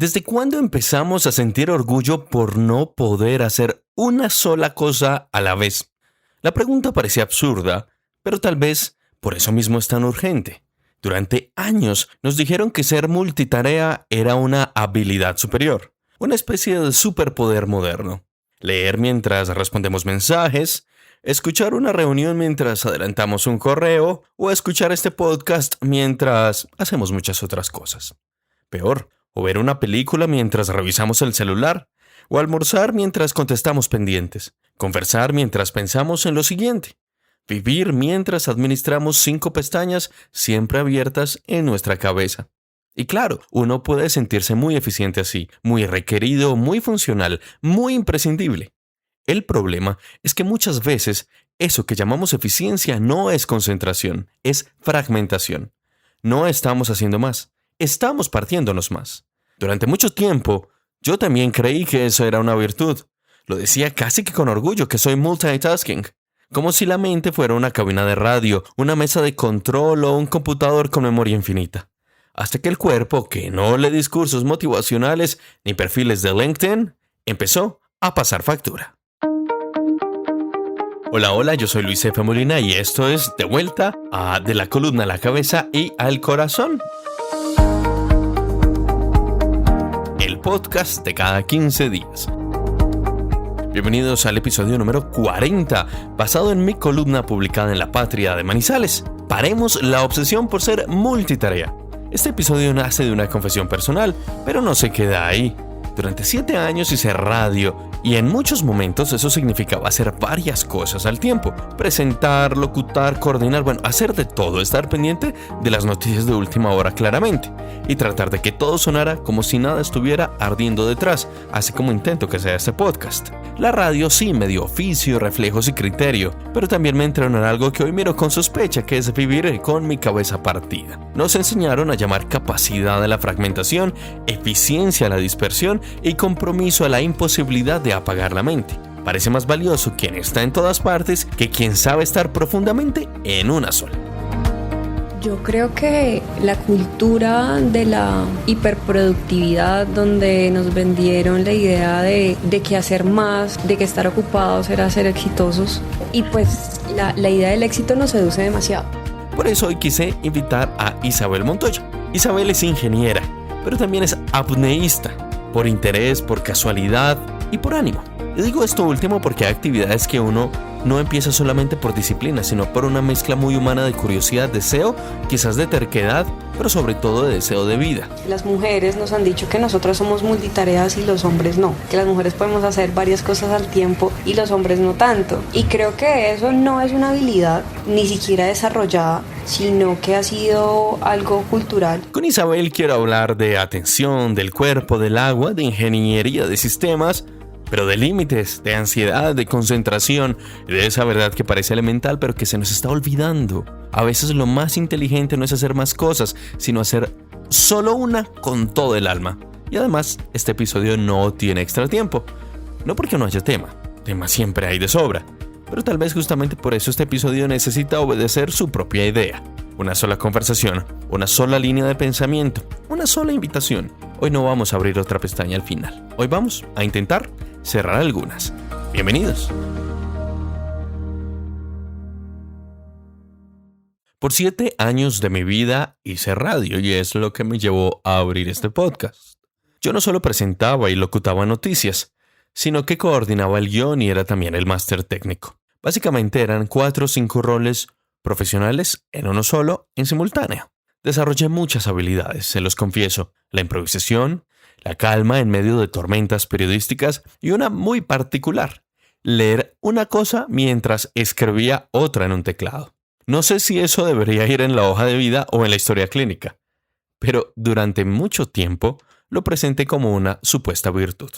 ¿Desde cuándo empezamos a sentir orgullo por no poder hacer una sola cosa a la vez? La pregunta parece absurda, pero tal vez por eso mismo es tan urgente. Durante años nos dijeron que ser multitarea era una habilidad superior, una especie de superpoder moderno. Leer mientras respondemos mensajes, escuchar una reunión mientras adelantamos un correo o escuchar este podcast mientras hacemos muchas otras cosas. Peor, o ver una película mientras revisamos el celular, o almorzar mientras contestamos pendientes, conversar mientras pensamos en lo siguiente, vivir mientras administramos 5 pestañas siempre abiertas en nuestra cabeza. Y claro, uno puede sentirse muy eficiente así, muy requerido, muy funcional, muy imprescindible. El problema es que muchas veces eso que llamamos eficiencia no es concentración, es fragmentación. No estamos haciendo más. Estamos partiéndonos más. Durante mucho tiempo, yo también creí que eso era una virtud. Lo decía casi que con orgullo que soy multitasking. Como si la mente fuera una cabina de radio, una mesa de control o un computador con memoria infinita. Hasta que el cuerpo, que no lee discursos motivacionales ni perfiles de LinkedIn, empezó a pasar factura. Hola, yo soy Luis F. Molina y esto es De Vuelta a De la Columna a la Cabeza y al Corazón. Podcast de cada 15 días. Bienvenidos al episodio número 40, basado en mi columna publicada en La Patria de Manizales. Paremos la obsesión por ser multitarea. Este episodio nace de una confesión personal, pero no se queda ahí. Durante 7 años hice radio y en muchos momentos eso significaba hacer varias cosas al tiempo. Presentar, locutar, coordinar, hacer de todo, estar pendiente de las noticias de última hora claramente y tratar de que todo sonara como si nada estuviera ardiendo detrás, así como intento que sea este podcast. La radio sí me dio oficio, reflejos y criterio, pero también me entrenó en algo que hoy miro con sospecha, que es vivir con mi cabeza partida. Nos enseñaron a llamar capacidad a la fragmentación, eficiencia a la dispersión y compromiso a la imposibilidad de apagar la mente. Parece más valioso quien está en todas partes que quien sabe estar profundamente en una sola. Yo creo que la cultura de la hiperproductividad, donde nos vendieron la idea de que hacer más, de que estar ocupados era ser exitosos, y pues la idea del éxito nos seduce demasiado. Por eso hoy quise invitar a Isabel Montoya. Isabel es ingeniera, pero también es apneísta, por interés, por casualidad y por ánimo. Y digo esto último porque hay actividades que uno no empieza solamente por disciplina, sino por una mezcla muy humana de curiosidad, deseo, quizás de terquedad, pero sobre todo de deseo de vida. Las mujeres nos han dicho que nosotras somos multitareas y los hombres no, que las mujeres podemos hacer varias cosas al tiempo y los hombres no tanto. Y creo que eso no es una habilidad ni siquiera desarrollada, sino que ha sido algo cultural. Con Isabel quiero hablar de atención, del cuerpo, del agua, de ingeniería de sistemas, pero de límites, de ansiedad, de concentración, de esa verdad que parece elemental pero que se nos está olvidando. A veces lo más inteligente no es hacer más cosas, sino hacer solo una con todo el alma. Y además, este episodio no tiene extra tiempo. No porque no haya tema siempre hay de sobra. Pero tal vez justamente por eso este episodio necesita obedecer su propia idea. Una sola conversación, una sola línea de pensamiento, una sola invitación. Hoy no vamos a abrir otra pestaña al final. Hoy vamos a intentar cerrar algunas. Bienvenidos. Por 7 años de mi vida hice radio y es lo que me llevó a abrir este podcast. Yo no solo presentaba y locutaba noticias, sino que coordinaba el guión y era también el máster técnico. Básicamente eran 4 o 5 roles profesionales en uno solo, en simultáneo. Desarrollé muchas habilidades, se los confieso: la improvisación, la calma en medio de tormentas periodísticas y una muy particular: leer una cosa mientras escribía otra en un teclado. No sé si eso debería ir en la hoja de vida o en la historia clínica, pero durante mucho tiempo lo presenté como una supuesta virtud.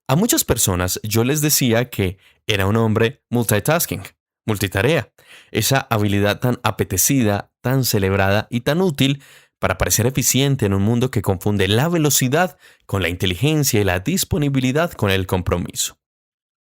A muchas personas yo les decía que era un hombre multitasking, multitarea, esa habilidad tan apetecida, tan celebrada y tan útil para parecer eficiente en un mundo que confunde la velocidad con la inteligencia y la disponibilidad con el compromiso.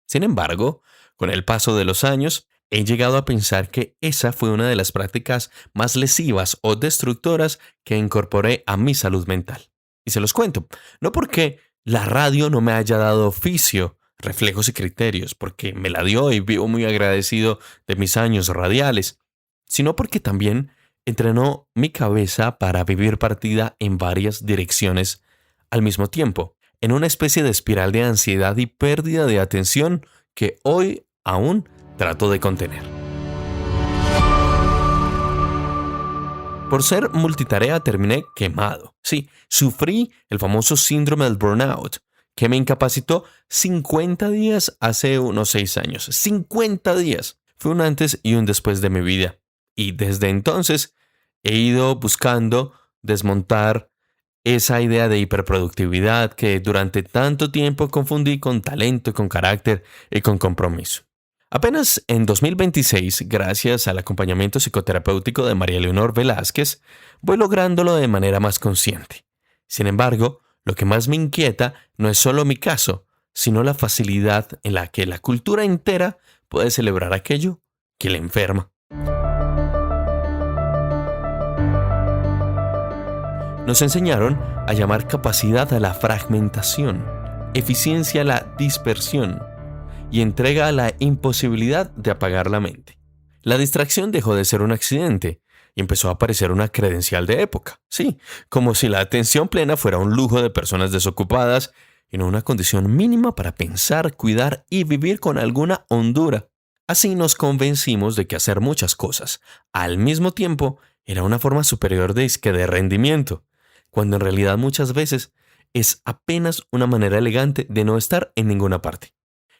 Sin embargo, con el paso de los años, he llegado a pensar que esa fue una de las prácticas más lesivas o destructoras que incorporé a mi salud mental. Y se los cuento. No porque la radio no me haya dado oficio, reflejos y criterios, porque me la dio y vivo muy agradecido de mis años radiales, sino porque también entrenó mi cabeza para vivir partida en varias direcciones al mismo tiempo, en una especie de espiral de ansiedad y pérdida de atención que hoy aún trato de contener. Por ser multitarea terminé quemado. Sí, sufrí el famoso síndrome del burnout, que me incapacitó 50 días hace unos 6 años. 50 días. Fue un antes y un después de mi vida. Y desde entonces he ido buscando desmontar esa idea de hiperproductividad que durante tanto tiempo confundí con talento, con carácter y con compromiso. Apenas en 2026, gracias al acompañamiento psicoterapéutico de María Leonor Velázquez, voy lográndolo de manera más consciente. Sin embargo, lo que más me inquieta no es solo mi caso, sino la facilidad en la que la cultura entera puede celebrar aquello que le enferma. Nos enseñaron a llamar capacidad a la fragmentación, eficiencia a la dispersión y entrega a la imposibilidad de apagar la mente. La distracción dejó de ser un accidente y empezó a aparecer una credencial de época. Sí, como si la atención plena fuera un lujo de personas desocupadas y no una condición mínima para pensar, cuidar y vivir con alguna hondura. Así nos convencimos de que hacer muchas cosas al mismo tiempo era una forma superior de rendimiento, cuando en realidad muchas veces es apenas una manera elegante de no estar en ninguna parte.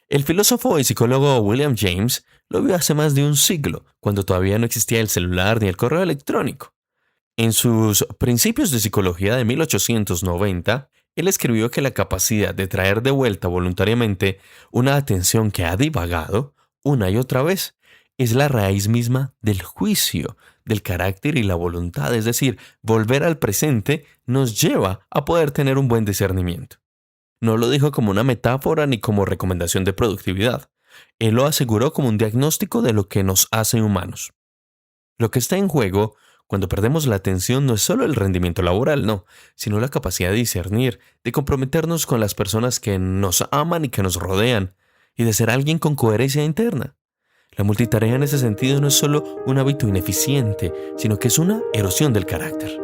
El filósofo y psicólogo William James lo vio hace más de un siglo, cuando todavía no existía el celular ni el correo electrónico. En sus Principios de Psicología de 1890, él escribió que la capacidad de traer de vuelta voluntariamente una atención que ha divagado una y otra vez es la raíz misma del juicio, del carácter y la voluntad, es decir, volver al presente nos lleva a poder tener un buen discernimiento. No lo dijo como una metáfora ni como recomendación de productividad. Él lo aseguró como un diagnóstico de lo que nos hace humanos. Lo que está en juego cuando perdemos la atención no es solo el rendimiento laboral, no, sino la capacidad de discernir, de comprometernos con las personas que nos aman y que nos rodean, y de ser alguien con coherencia interna. La multitarea en ese sentido no es solo un hábito ineficiente, sino que es una erosión del carácter.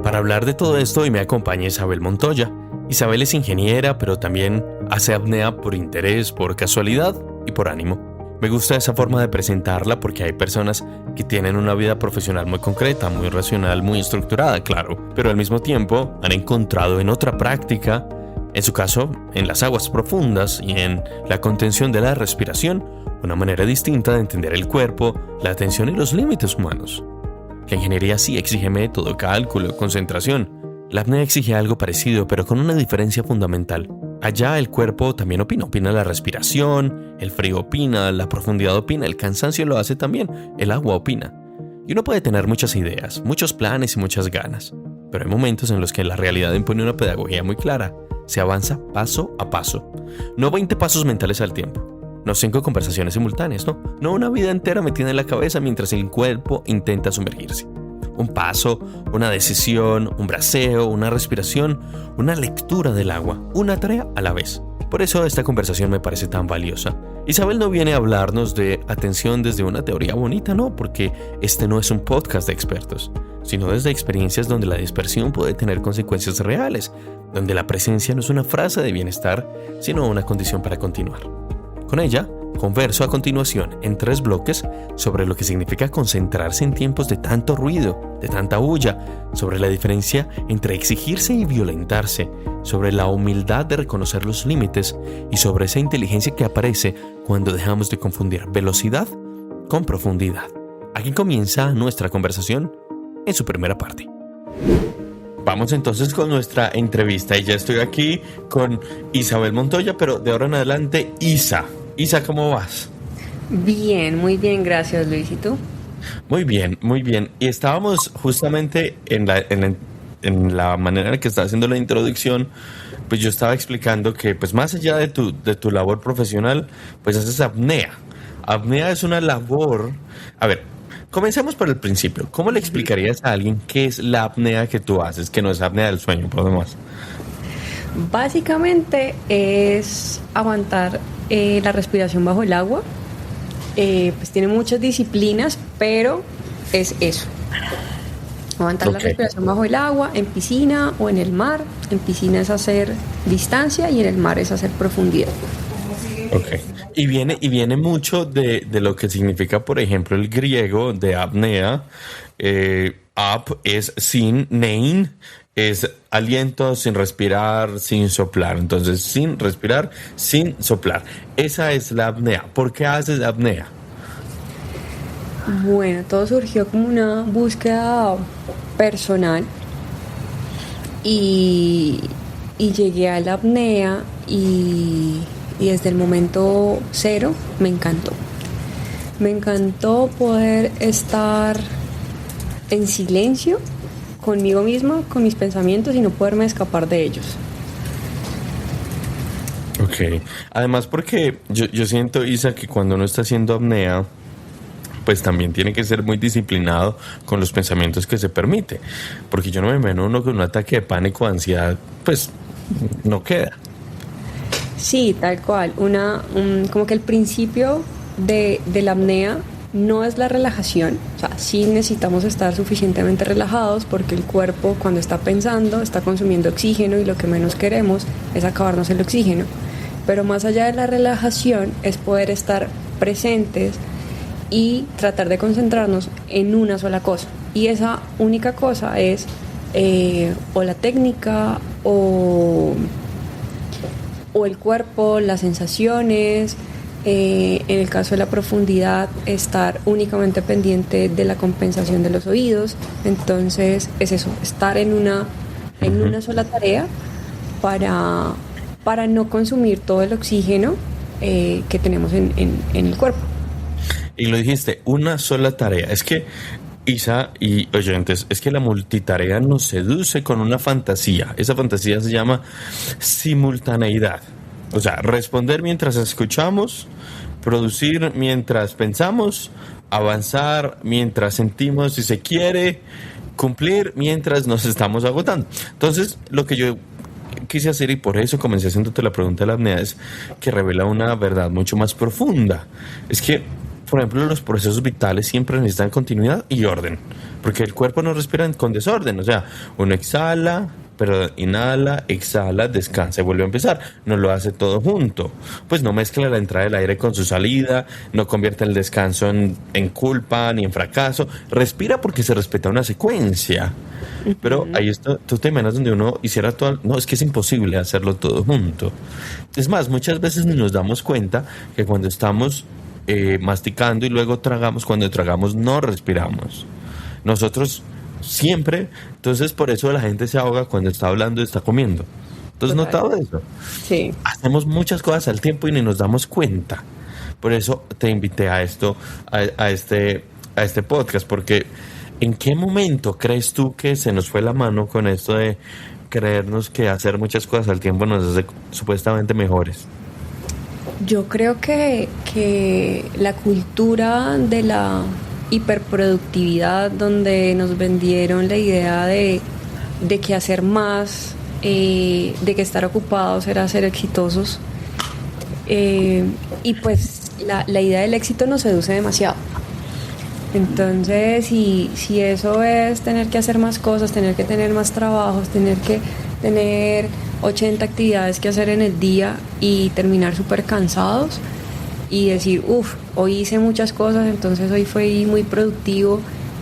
Para hablar de todo esto hoy me acompaña Isabel Montoya. Isabel es ingeniera, pero también hace apnea por interés, por casualidad y por ánimo. Me gusta esa forma de presentarla porque hay personas que tienen una vida profesional muy concreta, muy racional, muy estructurada, claro, pero al mismo tiempo han encontrado en otra práctica, en su caso, en las aguas profundas y en la contención de la respiración, una manera distinta de entender el cuerpo, la atención y los límites humanos. La ingeniería sí exige método, cálculo, concentración. La apnea exige algo parecido, pero con una diferencia fundamental. Allá el cuerpo también opina la respiración, el frío opina, la profundidad opina, el cansancio lo hace también, el agua opina. Y uno puede tener muchas ideas, muchos planes y muchas ganas, pero hay momentos en los que la realidad impone una pedagogía muy clara. Se avanza paso a paso, no 20 pasos mentales al tiempo, no 5 conversaciones simultáneas, no una vida entera metida en la cabeza mientras el cuerpo intenta sumergirse. Un paso, una decisión, un braceo, una respiración, una lectura del agua, una tarea a la vez. Por eso esta conversación me parece tan valiosa. Isabel no viene a hablarnos de atención desde una teoría bonita, no, porque este no es un podcast de expertos, sino desde experiencias donde la dispersión puede tener consecuencias reales, donde la presencia no es una frase de bienestar, sino una condición para continuar. Con ella, converso a continuación en 3 bloques sobre lo que significa concentrarse en tiempos de tanto ruido, de tanta bulla, sobre la diferencia entre exigirse y violentarse, sobre la humildad de reconocer los límites y sobre esa inteligencia que aparece cuando dejamos de confundir velocidad con profundidad. Aquí comienza nuestra conversación en su primera parte. Vamos entonces con nuestra entrevista y ya estoy aquí con Isabel Montoya, pero de ahora en adelante Isa. Isa, ¿cómo vas? Bien, muy bien, gracias Luis. ¿Y tú? Muy bien, muy bien. Y estábamos justamente en la manera en la que estaba haciendo la introducción, pues yo estaba explicando que pues más allá de tu labor profesional, pues haces apnea. apnea es una labor. A ver, comencemos por el principio. ¿Cómo le explicarías a alguien qué es la apnea que tú haces, que no es apnea del sueño, por demás? Básicamente es aguantar la respiración bajo el agua. Pues tiene muchas disciplinas, pero es eso. Aguantar la respiración bajo el agua, en piscina o en el mar. En piscina es hacer distancia y en el mar es hacer profundidad. Ok. Y viene mucho de lo que significa, por ejemplo, el griego de apnea. Ap es sin, nein es aliento, sin respirar, sin soplar. Entonces, sin respirar, sin soplar. Esa es la apnea. ¿Por qué haces apnea? Bueno, todo surgió como una búsqueda personal y llegué a la apnea y desde el momento cero me encantó. Me encantó poder estar en silencio conmigo misma, con mis pensamientos y no poderme escapar de ellos. Ok. Además porque yo siento, Isa, que cuando uno está haciendo apnea, pues también tiene que ser muy disciplinado con los pensamientos que se permite. Porque yo no me imagino uno con un ataque de pánico o ansiedad, pues no queda. Sí, tal cual. Como que el principio de la apnea no es la relajación. O sea, sí necesitamos estar suficientemente relajados porque el cuerpo cuando está pensando está consumiendo oxígeno y lo que menos queremos es acabarnos el oxígeno. Pero más allá de la relajación es poder estar presentes y tratar de concentrarnos en una sola cosa. Y esa única cosa es o la técnica o el cuerpo, las sensaciones. En el caso de la profundidad, estar únicamente pendiente de la compensación de los oídos. Entonces es eso, estar en una sola tarea para no consumir todo el oxígeno que tenemos en el cuerpo. Y lo dijiste, una sola tarea. Es que, Isa y oyentes, es que la multitarea nos seduce con una fantasía. Esa fantasía se llama simultaneidad. O sea, responder mientras escuchamos, producir mientras pensamos, avanzar mientras sentimos si se quiere, cumplir mientras nos estamos agotando. Entonces, lo que yo quise hacer, y por eso comencé haciéndote la pregunta de la apnea, es que revela una verdad mucho más profunda. Es que, por ejemplo, los procesos vitales siempre necesitan continuidad y orden, porque el cuerpo no respira con desorden. O sea, uno exhala, pero inhala, exhala, descansa y vuelve a empezar. No lo hace todo junto. Pues no mezcla la entrada del aire con su salida, no convierte el descanso en culpa ni en fracaso. Respira porque se respeta una secuencia. Pero ahí está, tú te imaginas donde uno hiciera todo. No, es que es imposible hacerlo todo junto. Es más, muchas veces ni nos damos cuenta que cuando estamos masticando y luego tragamos, cuando tragamos no respiramos. Nosotros siempre, entonces por eso la gente se ahoga cuando está hablando y está comiendo. ¿Tú has notado eso? Sí. Hacemos muchas cosas al tiempo y ni nos damos cuenta. Por eso te invité a esto, a este podcast, porque ¿en qué momento crees tú que se nos fue la mano con esto de creernos que hacer muchas cosas al tiempo nos hace supuestamente mejores? Yo creo que la cultura de la hiperproductividad, donde nos vendieron la idea de que hacer más, de que estar ocupados era ser exitosos, y pues la idea del éxito nos seduce demasiado. Entonces, si eso es tener que hacer más cosas, tener que tener más trabajos, tener que tener 80 actividades que hacer en el día y terminar súper cansados y decir, hoy hice muchas cosas, entonces hoy fui muy productivo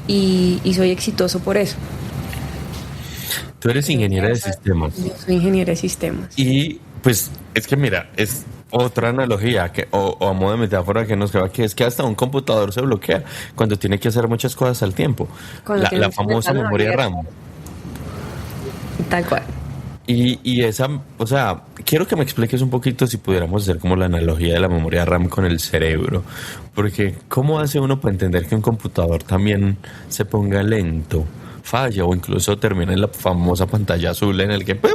y soy exitoso por eso. Tú eres ingeniera de sistemas. Yo soy ingeniera de sistemas. Y pues es que mira, es otra analogía o a modo de metáfora que nos queda, que es que hasta un computador se bloquea cuando tiene que hacer muchas cosas al tiempo. La famosa memoria RAM. Tal cual. Y esa, o sea, quiero que me expliques un poquito si pudiéramos hacer como la analogía de la memoria RAM con el cerebro. Porque ¿cómo hace uno para entender que un computador también se ponga lento, falla o incluso termina en la famosa pantalla azul en el que ¡pum!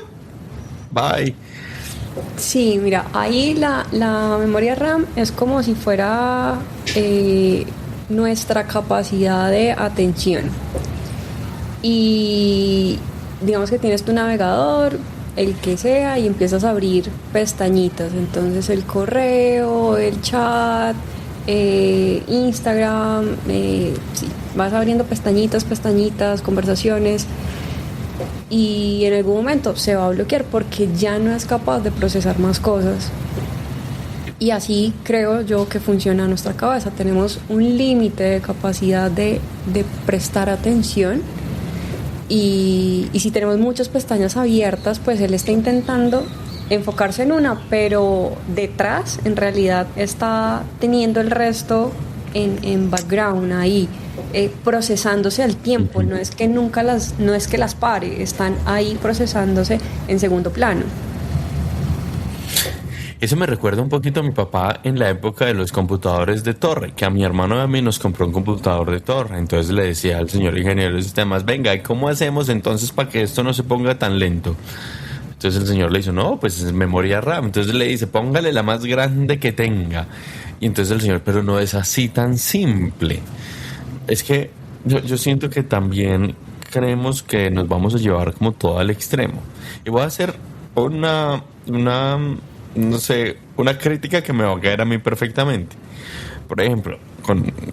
Bye? Sí, mira, ahí la memoria RAM es como si fuera nuestra capacidad de atención. Y digamos que tienes tu navegador, el que sea, y empiezas a abrir pestañitas. Entonces el correo, el chat, Instagram, sí, vas abriendo pestañitas, conversaciones. Y en algún momento se va a bloquear porque ya no es capaz de procesar más cosas. Y así creo yo que funciona nuestra cabeza. Tenemos un límite de capacidad de prestar atención. Y si tenemos muchas pestañas abiertas, pues él está intentando enfocarse en una, pero detrás en realidad está teniendo el resto en background ahí, procesándose al tiempo. No es que no es que las pare, están ahí procesándose en segundo plano. Eso me recuerda un poquito a mi papá en la época de los computadores de torre, que a mi hermano y a mí nos compró un computador de torre. Entonces le decía al señor ingeniero de sistemas, venga, ¿y cómo hacemos entonces para que esto no se ponga tan lento? Entonces el señor le dice, no, pues es memoria RAM. Entonces le dice, póngale la más grande que tenga. Y entonces el señor, pero no es así tan simple. Es que yo siento que también creemos que nos vamos a llevar como todo al extremo. Y voy a hacer no sé, una crítica que me va a caer a mí perfectamente. Por ejemplo,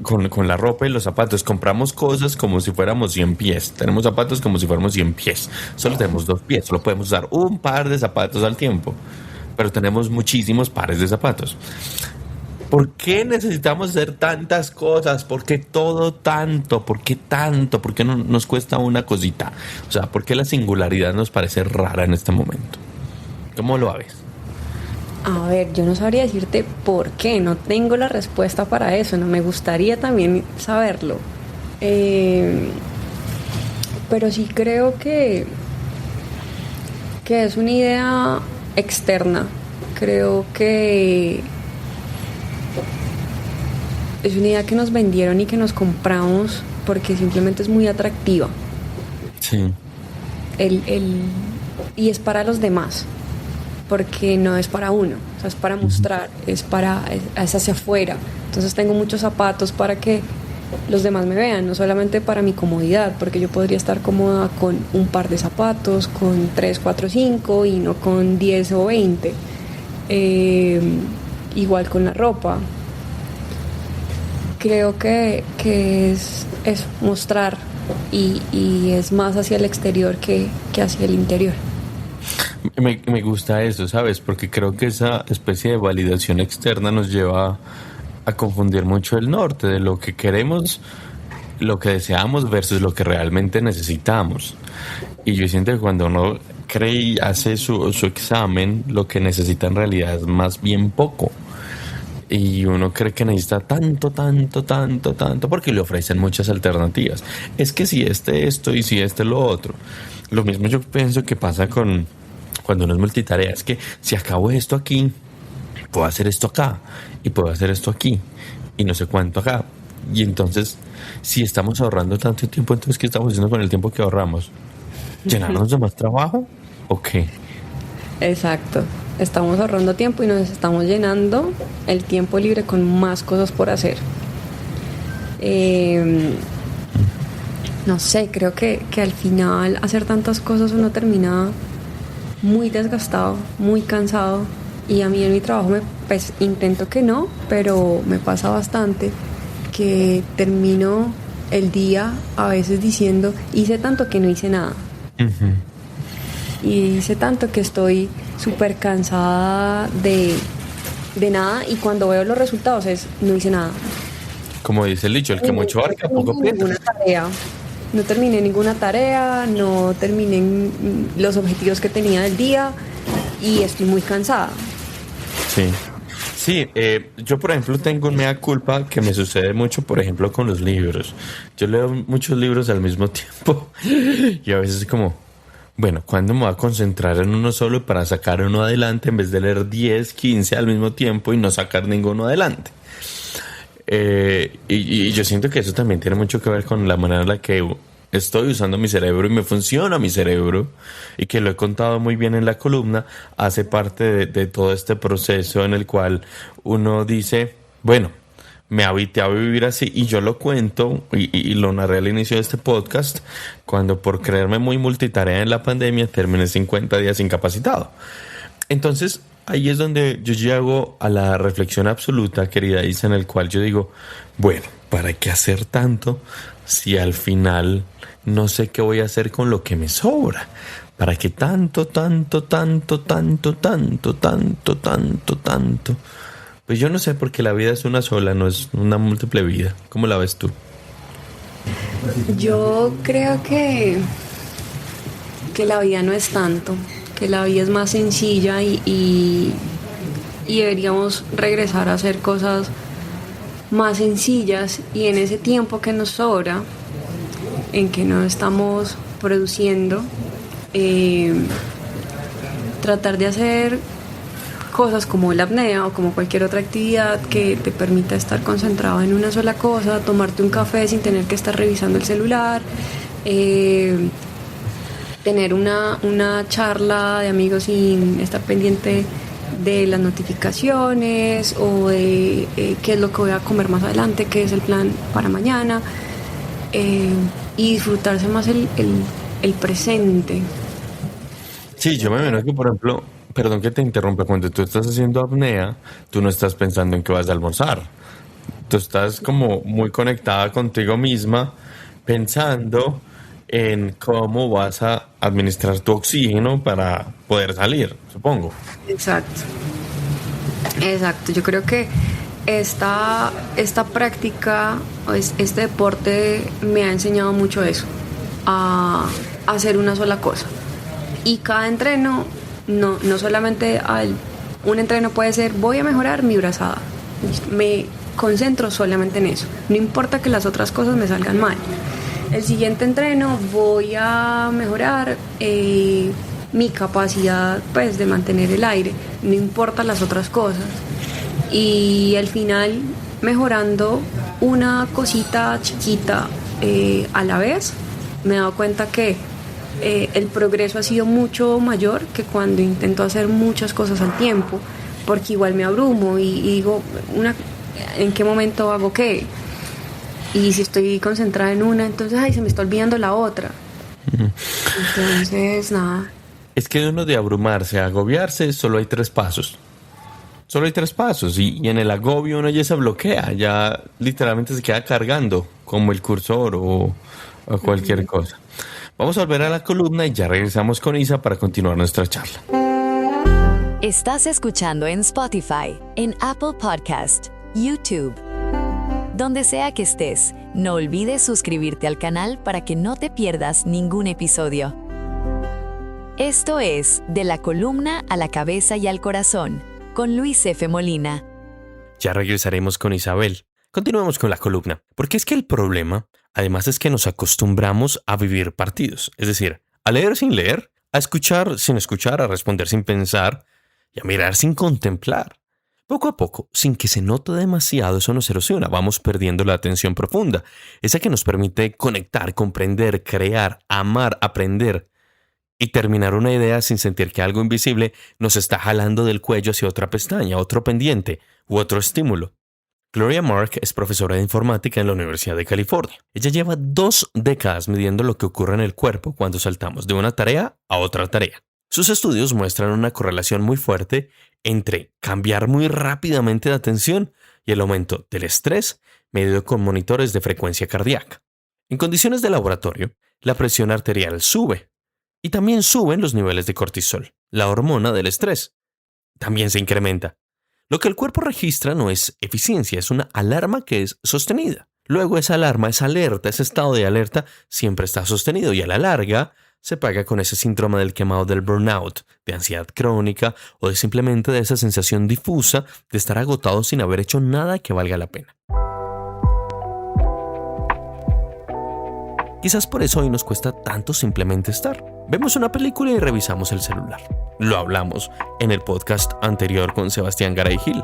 con la ropa y los zapatos, compramos cosas como si fuéramos 100 pies. Tenemos zapatos como si fuéramos 100 pies. Solo tenemos 2 pies, solo podemos usar un par de zapatos al tiempo. Pero tenemos muchísimos pares de zapatos. ¿Por qué necesitamos hacer tantas cosas? ¿Por qué todo tanto? ¿Por qué tanto? ¿Por qué no nos cuesta una cosita? O sea, ¿por qué la singularidad nos parece rara en este momento? ¿Cómo lo ves? A ver, yo no sabría decirte por qué, no tengo la respuesta para eso, no me gustaría también saberlo. Pero sí creo que es una idea externa. Creo que es una idea que nos vendieron y que nos compramos porque simplemente es muy atractiva. Sí. Y es para los demás, porque no es para uno, o sea, es para mostrar, es hacia afuera. Entonces tengo muchos zapatos para que los demás me vean, no solamente para mi comodidad, porque yo podría estar cómoda con un par de zapatos, con 3, 4, 5 y no con 10 o 20. Igual con la ropa. Creo que es mostrar y es más hacia el exterior que hacia el interior. Me gusta eso, ¿sabes? Porque creo que esa especie de validación externa nos lleva a confundir mucho el norte de lo que queremos, lo que deseamos versus lo que realmente necesitamos. Y yo siento que cuando uno cree y hace su examen, lo que necesita en realidad es más bien poco. Y uno cree que necesita tanto, porque le ofrecen muchas alternativas. Es que si esto y si lo otro. Lo mismo yo pienso que pasa cuando uno es multitarea. Es que si acabo esto aquí, puedo hacer esto acá, y puedo hacer esto aquí, y no sé cuánto acá. Y entonces, si estamos ahorrando tanto tiempo, entonces ¿qué estamos haciendo con el tiempo que ahorramos? ¿Llenarnos de más trabajo o qué? Exacto. Estamos ahorrando tiempo y nos estamos llenando el tiempo libre con más cosas por hacer. No sé, creo que al final hacer tantas cosas uno termina muy desgastado, muy cansado. Y a mí en mi trabajo pues intento que no, pero me pasa bastante que termino el día a veces diciendo, hice tanto que no hice nada. Uh-huh. Y hice tanto que estoy súper cansada de nada, y cuando veo los resultados no hice nada. Como dice el dicho, el que mucho abarca poco aprieta. No terminé ninguna tarea, no terminé los objetivos que tenía del día y estoy muy cansada. Sí, yo por ejemplo tengo un mea culpa que me sucede mucho, por ejemplo, con los libros. Yo leo muchos libros al mismo tiempo y a veces es como, bueno, ¿cuándo me voy a concentrar en uno solo para sacar uno adelante en vez de leer 10, 15 al mismo tiempo y no sacar ninguno adelante? Y yo siento que eso también tiene mucho que ver con la manera en la que estoy usando mi cerebro y me funciona mi cerebro, y que lo he contado muy bien en la columna, hace parte de todo este proceso en el cual uno dice, bueno, me habité a vivir así, y yo lo cuento y lo narré al inicio de este podcast, cuando por creerme muy multitarea en la pandemia terminé 50 días incapacitado. Entonces ahí es donde yo llego a la reflexión absoluta, querida Isa, en el cual yo digo, bueno, ¿para qué hacer tanto si al final no sé qué voy a hacer con lo que me sobra? ¿Para qué tanto? Pues yo no sé, porque la vida es una sola, no es una múltiple vida. ¿Cómo la ves tú? Yo creo que la vida no es tanto, que la vida es más sencilla y deberíamos regresar a hacer cosas más sencillas, y en ese tiempo que nos sobra, en que no estamos produciendo, tratar de hacer cosas como la apnea o como cualquier otra actividad que te permita estar concentrado en una sola cosa, tomarte un café sin tener que estar revisando el celular, tener una charla de amigos sin estar pendiente de las notificaciones o de qué es lo que voy a comer más adelante, qué es el plan para mañana, y disfrutarse más el presente. Sí, yo me imagino que, por ejemplo, perdón que te interrumpa, cuando tú estás haciendo apnea, tú no estás pensando en qué vas a almorzar. Tú estás como muy conectada contigo misma, pensando en cómo vas a administrar tu oxígeno para poder salir, supongo. Exacto. Yo creo que esta práctica, este deporte me ha enseñado mucho eso, a hacer una sola cosa. Y cada entreno, no solamente un entreno puede ser voy a mejorar mi brazada, me concentro solamente en eso, no importa que las otras cosas me salgan mal. El siguiente entreno voy a mejorar mi capacidad, pues, de mantener el aire, no importa las otras cosas. Y al final, mejorando una cosita chiquita a la vez, me he dado cuenta que el progreso ha sido mucho mayor que cuando intento hacer muchas cosas al tiempo, porque igual me abrumo y digo, ¿en qué momento hago qué? Y si estoy concentrada en una, entonces se me está olvidando la otra. Entonces, nada. Es que de uno de abrumarse a agobiarse solo hay 3 pasos. Solo hay 3 pasos, y en el agobio uno ya se bloquea, ya literalmente se queda cargando, como el cursor o cualquier cosa. Vamos a volver a la columna y ya regresamos con Isa para continuar nuestra charla. Estás escuchando en Spotify, en Apple Podcast, YouTube. Donde sea que estés, no olvides suscribirte al canal para que no te pierdas ningún episodio. Esto es De la columna a la cabeza y al corazón, con Luis F. Molina. Ya regresaremos con Isabel. Continuemos con la columna, porque es que el problema, además, es que nos acostumbramos a vivir partidos, es decir, a leer sin leer, a escuchar sin escuchar, a responder sin pensar y a mirar sin contemplar. Poco a poco, sin que se note demasiado, eso nos erosiona, vamos perdiendo la atención profunda, esa que nos permite conectar, comprender, crear, amar, aprender y terminar una idea sin sentir que algo invisible nos está jalando del cuello hacia otra pestaña, otro pendiente u otro estímulo. Gloria Mark es profesora de informática en la Universidad de California. Ella lleva 2 décadas midiendo lo que ocurre en el cuerpo cuando saltamos de una tarea a otra tarea. Sus estudios muestran una correlación muy fuerte entre cambiar muy rápidamente de atención y el aumento del estrés medido con monitores de frecuencia cardíaca. En condiciones de laboratorio, la presión arterial sube y también suben los niveles de cortisol, la hormona del estrés. También se incrementa. Lo que el cuerpo registra no es eficiencia, es una alarma que es sostenida. Luego esa alarma, esa alerta, ese estado de alerta siempre está sostenido y a la larga se paga con ese síndrome del quemado del burnout, de ansiedad crónica o de simplemente de esa sensación difusa de estar agotado sin haber hecho nada que valga la pena. Quizás por eso hoy nos cuesta tanto simplemente estar. Vemos una película y revisamos el celular. Lo hablamos en el podcast anterior con Sebastián Garay Gil.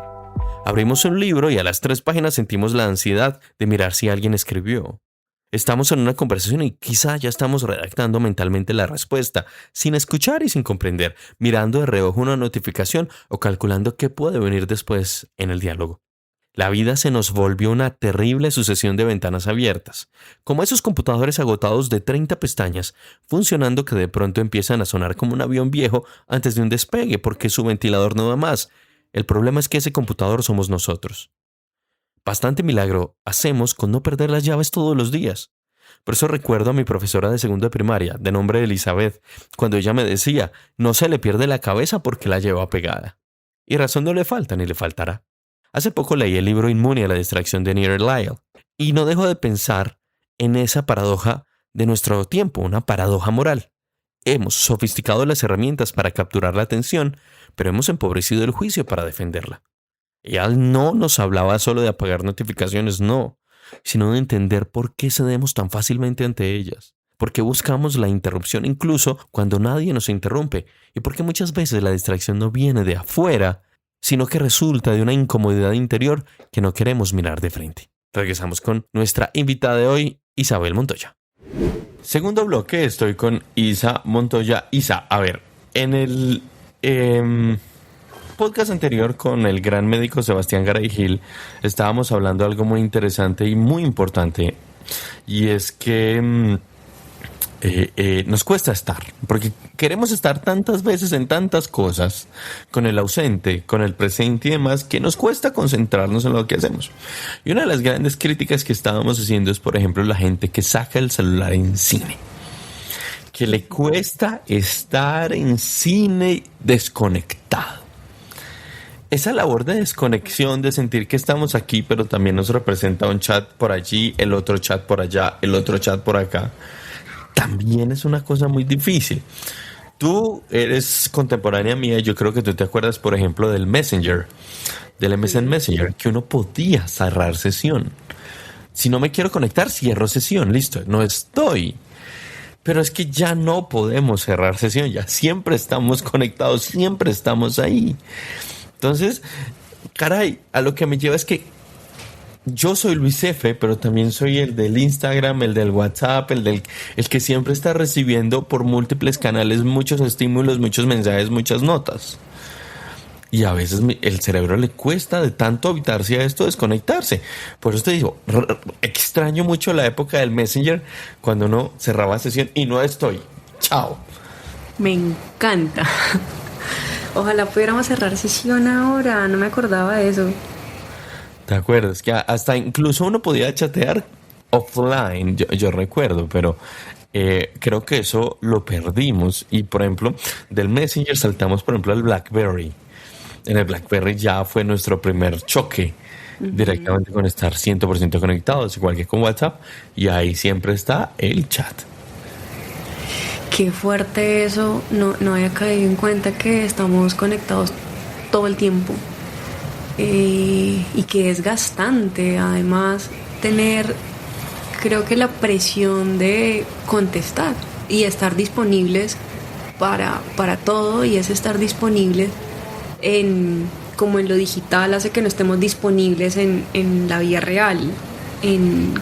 Abrimos un libro y a las 3 páginas sentimos la ansiedad de mirar si alguien escribió. Estamos en una conversación y quizá ya estamos redactando mentalmente la respuesta, sin escuchar y sin comprender, mirando de reojo una notificación o calculando qué puede venir después en el diálogo. La vida se nos volvió una terrible sucesión de ventanas abiertas, como esos computadores agotados de 30 pestañas, funcionando que de pronto empiezan a sonar como un avión viejo antes de un despegue porque su ventilador no da más. El problema es que ese computador somos nosotros. Bastante milagro hacemos con no perder las llaves todos los días. Por eso recuerdo a mi profesora de segundo de primaria, de nombre Elizabeth, cuando ella me decía, no se le pierde la cabeza porque la lleva pegada. Y razón no le falta ni le faltará. Hace poco leí el libro Inmune a la distracción de Nir Eyal y no dejo de pensar en esa paradoja de nuestro tiempo, una paradoja moral. Hemos sofisticado las herramientas para capturar la atención, pero hemos empobrecido el juicio para defenderla. Eyal no nos hablaba solo de apagar notificaciones, no, sino de entender por qué cedemos tan fácilmente ante ellas, por qué buscamos la interrupción incluso cuando nadie nos interrumpe y por qué muchas veces la distracción no viene de afuera, sino que resulta de una incomodidad interior que no queremos mirar de frente. Regresamos con nuestra invitada de hoy, Isabel Montoya. Segundo bloque, estoy con Isa Montoya. Isa, a ver, en el podcast anterior con el gran médico Sebastián Garay Gil estábamos hablando de algo muy interesante y muy importante, y es que nos cuesta estar, porque queremos estar tantas veces en tantas cosas, con el ausente, con el presente y demás, que nos cuesta concentrarnos en lo que hacemos. Y una de las grandes críticas que estábamos haciendo es, por ejemplo, la gente que saca el celular en cine, que le cuesta estar en cine desconectado. Esa labor de desconexión, de sentir que estamos aquí, pero también nos representa un chat por allí, el otro chat por allá, el otro chat por acá, también es una cosa muy difícil. Tú eres contemporánea mía, yo creo que tú te acuerdas, por ejemplo, del Messenger, del MSN Messenger, que uno podía cerrar sesión. Si no me quiero conectar, cierro sesión, listo, no estoy. Pero es que ya no podemos cerrar sesión, ya siempre estamos conectados, siempre estamos ahí. Entonces, caray, a lo que me lleva es que yo soy Luis F., pero también soy el del Instagram, el del WhatsApp, el que siempre está recibiendo por múltiples canales muchos estímulos, muchos mensajes, muchas notas. Y a veces el cerebro le cuesta de tanto habitarse a esto desconectarse. Por eso te digo, extraño mucho la época del Messenger cuando uno cerraba sesión y no estoy. Chao. Me encanta. Ojalá pudiéramos cerrar sesión ahora, no me acordaba de eso. ¿Te acuerdas? Que hasta incluso uno podía chatear offline, yo recuerdo, pero creo que eso lo perdimos. Y, por ejemplo, del Messenger saltamos, por ejemplo, al BlackBerry. En el BlackBerry ya fue nuestro primer choque directamente con estar 100% conectados, igual que con WhatsApp, y ahí siempre está el chat. Qué fuerte eso, no había caído en cuenta que estamos conectados todo el tiempo. Y que es desgastante, además, tener, creo que la presión de contestar y estar disponibles para todo, y ese estar disponibles como en lo digital hace que no estemos disponibles en la vida real,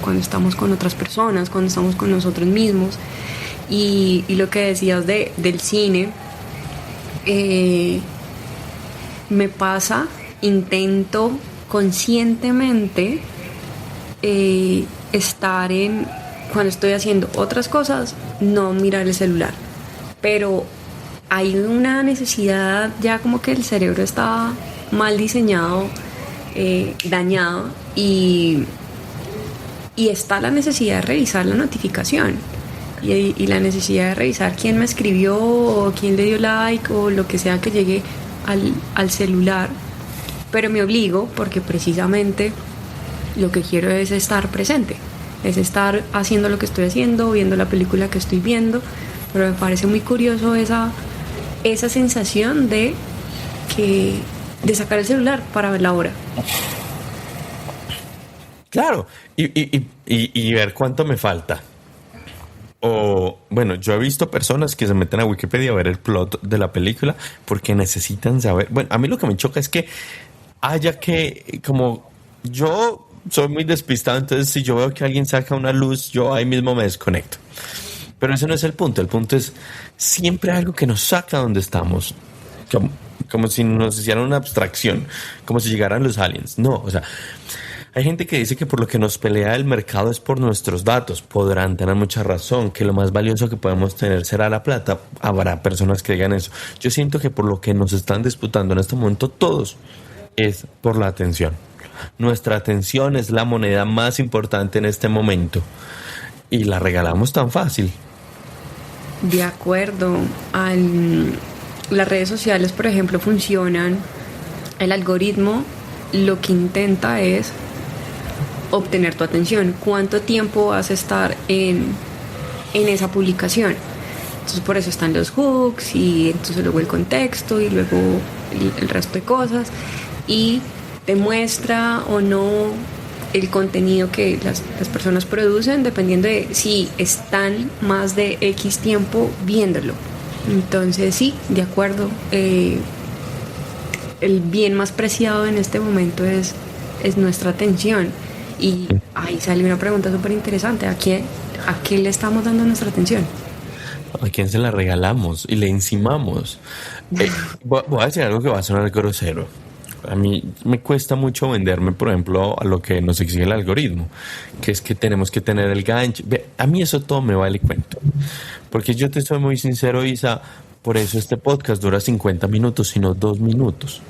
cuando estamos con otras personas, cuando estamos con nosotros mismos. Y lo que decías del cine, me pasa. Intento conscientemente estar cuando estoy haciendo otras cosas, no mirar el celular. Pero hay una necesidad, ya como que el cerebro está mal diseñado, dañado, y está la necesidad de revisar la notificación y la necesidad de revisar quién me escribió o quién le dio like o lo que sea que llegue al celular. Pero me obligo porque precisamente lo que quiero es estar presente, es estar haciendo lo que estoy haciendo, viendo la película que estoy viendo. Pero me parece muy curioso esa sensación de sacar el celular para ver la hora. Claro, y ver cuánto me falta. O, bueno, yo he visto personas que se meten a Wikipedia a ver el plot de la película porque necesitan saber. Bueno, a mí lo que me choca es que haya que, como yo soy muy despistado, entonces si yo veo que alguien saca una luz, yo ahí mismo me desconecto. Pero ese no es el punto es siempre algo que nos saca donde estamos, como si nos hicieran una abstracción, como si llegaran los aliens. No, o sea, hay gente que dice que por lo que nos pelea el mercado es por nuestros datos. Podrán tener mucha razón, que lo más valioso que podemos tener será la plata. Habrá personas que digan eso. Yo siento que por lo que nos están disputando en este momento todos es por la atención. Nuestra atención es la moneda más importante en este momento y la regalamos tan fácil. De acuerdo. Las redes sociales, por ejemplo, funcionan. El algoritmo lo que intenta es obtener tu atención. ¿Cuánto tiempo vas a estar en esa publicación? Entonces por eso están los hooks y entonces luego el contexto y luego el resto de cosas y te muestra o no el contenido que las personas producen dependiendo de si están más de X tiempo viéndolo. Entonces sí, de acuerdo, el bien más preciado en este momento es nuestra atención. Y ahí sale una pregunta súper interesante. ¿A qué le estamos dando nuestra atención? ¿A quién se la regalamos y le encimamos? Voy a decir algo que va a sonar grosero. A mí me cuesta mucho venderme, por ejemplo, a lo que nos exige el algoritmo, que es que tenemos que tener el gancho. A mí eso todo me vale cuento. Porque yo te soy muy sincero, Isa, por eso este podcast dura 50 minutos y no 2 minutos.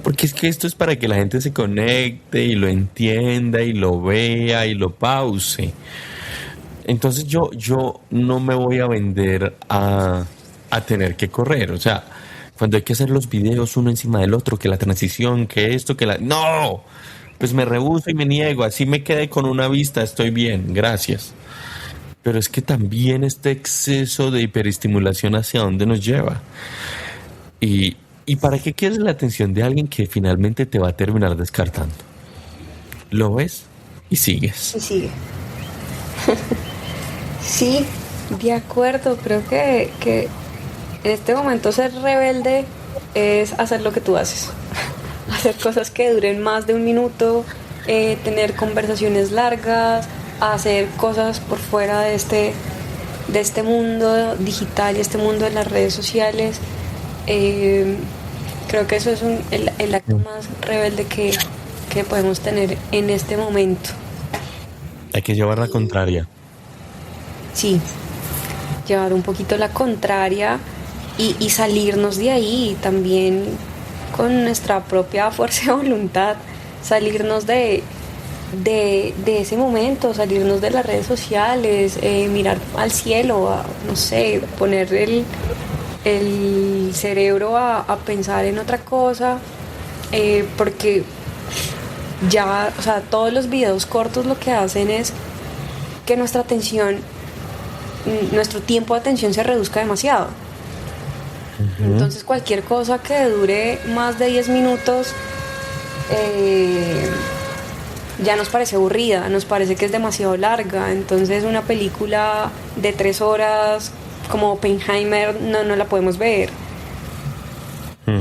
Porque es que esto es para que la gente se conecte y lo entienda y lo vea y lo pause. Entonces yo no me voy a vender a tener que correr. O sea, cuando hay que hacer los videos uno encima del otro, que la transición, que esto, que la... ¡No! Pues me rehúso y me niego. Así me quedé con una vista, estoy bien, gracias. Pero es que también este exceso de hiperestimulación hacia dónde nos lleva. ¿Y para qué quieres la atención de alguien que finalmente te va a terminar descartando? Lo ves y sigues. Y sigue. Sí, de acuerdo. Creo que en este momento ser rebelde es hacer lo que tú haces. Hacer cosas que duren más de un minuto, tener conversaciones largas, hacer cosas por fuera de este mundo digital y este mundo de las redes sociales. Creo que eso es el acto más rebelde que podemos tener en este momento. Hay que llevar la contraria. Sí, llevar un poquito la contraria y salirnos de ahí también con nuestra propia fuerza de voluntad, salirnos de ese momento, salirnos de las redes sociales, mirar al cielo, no sé, poner el cerebro a pensar en otra cosa, porque ya, o sea, todos los videos cortos lo que hacen es que nuestra atención, nuestro tiempo de atención se reduzca demasiado. Entonces cualquier cosa que dure más de 10 minutos ya nos parece aburrida, nos parece que es demasiado larga. Entonces una película de 3 horas como Oppenheimer no la podemos ver.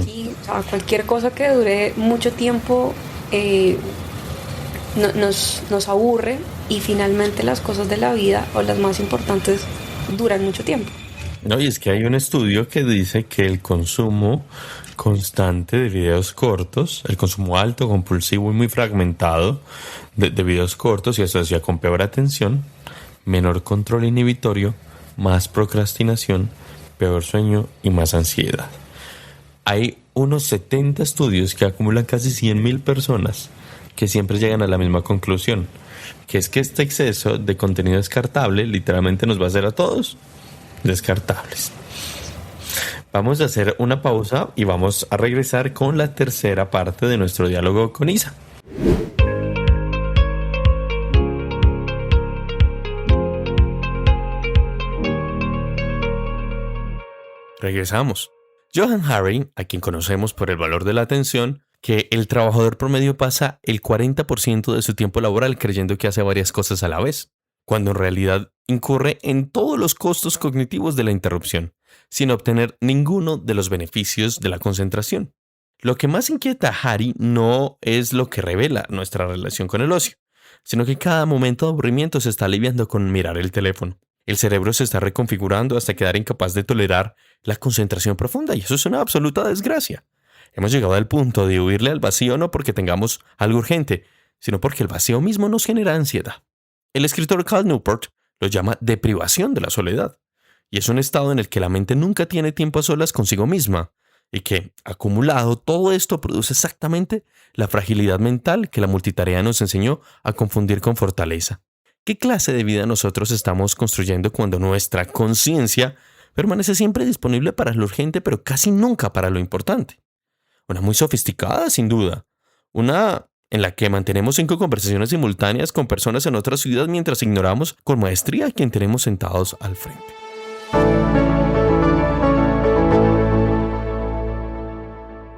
Sí, o sea, cualquier cosa que dure mucho tiempo nos aburre y finalmente las cosas de la vida o las más importantes duran mucho tiempo. No, y es que hay un estudio que dice que el consumo constante de videos cortos, el consumo alto, compulsivo y muy fragmentado de videos cortos se asocia con peor atención, menor control inhibitorio, más procrastinación, peor sueño y más ansiedad. Hay unos 70 estudios que acumulan casi 100.000 personas que siempre llegan a la misma conclusión, que es que este exceso de contenido descartable literalmente nos va a hacer a todos descartables. Vamos a hacer una pausa y vamos a regresar con la tercera parte de nuestro diálogo con Isa. Regresamos. Johann Hari, a quien conocemos por el valor de la atención, que el trabajador promedio pasa el 40% de su tiempo laboral creyendo que hace varias cosas a la vez, cuando en realidad incurre en todos los costos cognitivos de la interrupción, sin obtener ninguno de los beneficios de la concentración. Lo que más inquieta a Hari no es lo que revela nuestra relación con el ocio, sino que cada momento de aburrimiento se está aliviando con mirar el teléfono. El cerebro se está reconfigurando hasta quedar incapaz de tolerar la concentración profunda, y eso es una absoluta desgracia. Hemos llegado al punto de huirle al vacío no porque tengamos algo urgente, sino porque el vacío mismo nos genera ansiedad. El escritor Cal Newport lo llama deprivación de la soledad, y es un estado en el que la mente nunca tiene tiempo a solas consigo misma, y que, acumulado, todo esto produce exactamente la fragilidad mental que la multitarea nos enseñó a confundir con fortaleza. ¿Qué clase de vida nosotros estamos construyendo cuando nuestra conciencia permanece siempre disponible para lo urgente, pero casi nunca para lo importante? Una muy sofisticada, sin duda. Una en la que mantenemos 5 conversaciones simultáneas con personas en otras ciudades mientras ignoramos con maestría a quien tenemos sentados al frente.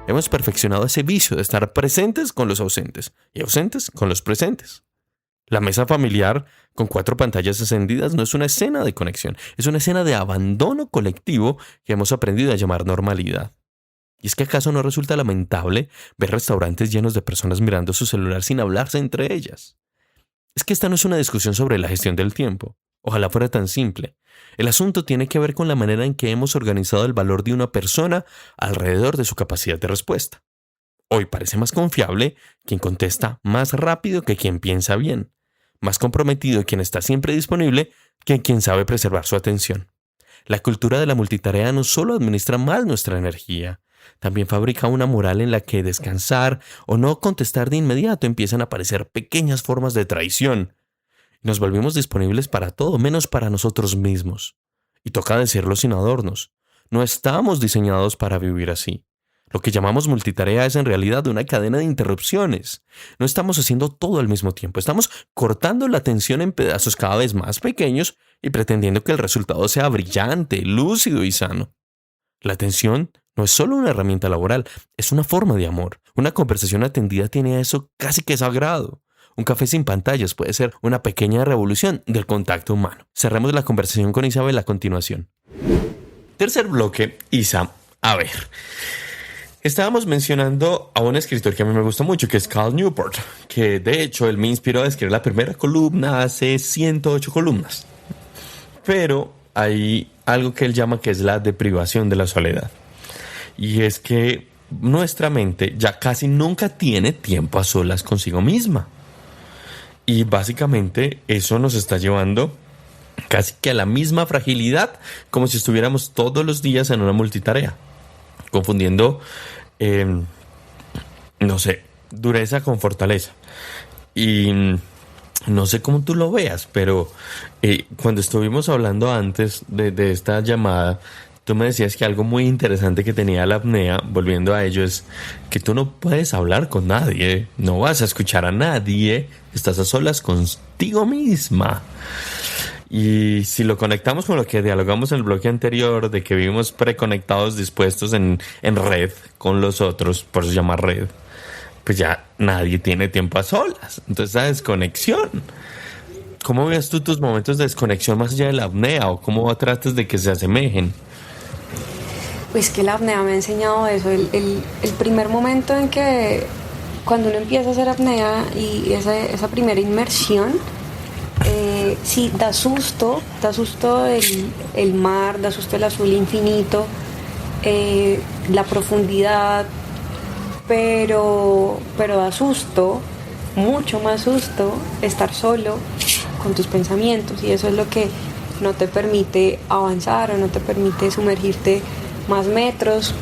Hemos perfeccionado ese vicio de estar presentes con los ausentes y ausentes con los presentes. La mesa familiar con 4 pantallas encendidas no es una escena de conexión, es una escena de abandono colectivo que hemos aprendido a llamar normalidad. ¿Y es que acaso no resulta lamentable ver restaurantes llenos de personas mirando su celular sin hablarse entre ellas? Es que esta no es una discusión sobre la gestión del tiempo. Ojalá fuera tan simple. El asunto tiene que ver con la manera en que hemos organizado el valor de una persona alrededor de su capacidad de respuesta. Hoy parece más confiable quien contesta más rápido que quien piensa bien, más comprometido quien está siempre disponible que quien sabe preservar su atención. La cultura de la multitarea no solo administra mal nuestra energía, también fabrica una moral en la que descansar o no contestar de inmediato empiezan a aparecer pequeñas formas de traición. Nos volvimos disponibles para todo menos para nosotros mismos. Y toca decirlo sin adornos. No estamos diseñados para vivir así. Lo que llamamos multitarea es en realidad una cadena de interrupciones. No estamos haciendo todo al mismo tiempo. Estamos cortando la atención en pedazos cada vez más pequeños y pretendiendo que el resultado sea brillante, lúcido y sano. La atención no es solo una herramienta laboral, es una forma de amor. Una conversación atendida tiene eso casi que sagrado. Un café sin pantallas puede ser una pequeña revolución del contacto humano. Cerremos la conversación con Isabel a continuación. Tercer bloque, Isa. A ver, estábamos mencionando a un escritor que a mí me gusta mucho, que es Cal Newport, que de hecho él me inspiró a escribir la primera columna hace 108 columnas. Pero hay algo que él llama que es la deprivación de la soledad. Y es que nuestra mente ya casi nunca tiene tiempo a solas consigo misma. Y básicamente eso nos está llevando casi que a la misma fragilidad como si estuviéramos todos los días en una multitarea, confundiendo, dureza con fortaleza. Y no sé cómo tú lo veas, pero cuando estuvimos hablando antes de esta llamada, tú me decías que algo muy interesante que tenía la apnea, volviendo a ello, es que tú no puedes hablar con nadie, no vas a escuchar a nadie, estás a solas contigo misma. Y si lo conectamos con lo que dialogamos en el bloque anterior, de que vivimos preconectados, dispuestos en red con los otros, por eso se llama red, pues ya nadie tiene tiempo a solas. Entonces esa desconexión. ¿Cómo ves tú tus momentos de desconexión más allá de la apnea? ¿O cómo tratas de que se asemejen? Pues que la apnea me ha enseñado eso. El primer momento en que cuando uno empieza a hacer apnea y esa primera inmersión, sí, da susto el mar, da susto el azul infinito, la profundidad, pero da susto, mucho más susto, estar solo con tus pensamientos, y eso es lo que no te permite avanzar o no te permite sumergirte más metros.